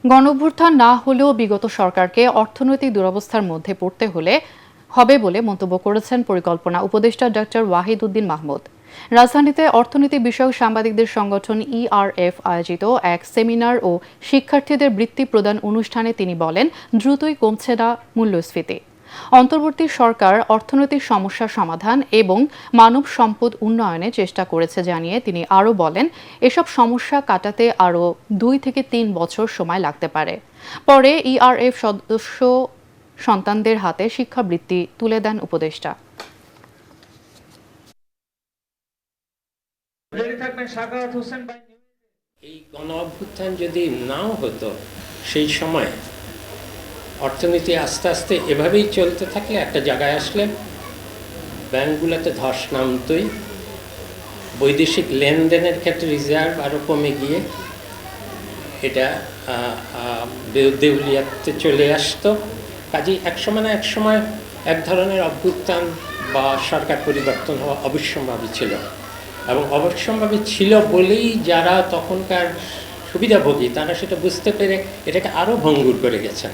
গণঅভ্যুত্থান না হলেও বিগত সরকারকে অর্থনৈতিক দুরবস্থার মধ্যে পড়তে হবে বলে মন্তব্য করেছেন পরিকল্পনা উপদেষ্টা ডক্টর ওয়াহিদ উদ্দিন মাহমুদ। রাজধানীতে অর্থনীতি বিষয়ক সাংবাদিকদের সংগঠন ইআরএফ আয়োজিত এক সেমিনার ও শিক্ষার্থীদের বৃত্তি প্রদান অনুষ্ঠানে তিনি বলেন, দ্রুতই কমছে না মূল্যস্ফীতি। অন্তর্বর্তী সরকার অর্থনৈতিক সমস্যার সমাধান এবং মানব সম্পদ উন্নয়নে চেষ্টা করেছে জানিয়ে তিনি আরও বলেন, এসব সমস্যা কাটাতে আরও 2 থেকে 3 বছর সময় লাগতে পারে। পরে ইআরএফ সদস্য সন্তানদের হাতে শিক্ষাবৃত্তি তুলে দেন উপদেষ্টা। এই গণ অভ্যুত্থান যদি নাও হতো, সেই সময় অর্থনীতি আস্তে আস্তে এভাবেই চলতে থাকলে একটা জায়গায় আসলে ব্যাংকগুলোতে ধস নামতই, বৈদেশিক লেনদেনের ক্ষেত্রে রিজার্ভ আরও কমে গিয়ে এটা দেউলিয়াতে চলে আসতো। কাজেই একসময় এক ধরনের অভ্যুত্থান বা সরকার পরিবর্তন হওয়া অবশ্যম্ভাবী ছিল, এবং অবশ্যম্ভাবী ছিল বলেই যারা তখনকার সুবিধাভোগী তারা সেটা বুঝতে পেরে এটাকে আরও ভঙ্গুর করে গেছেন।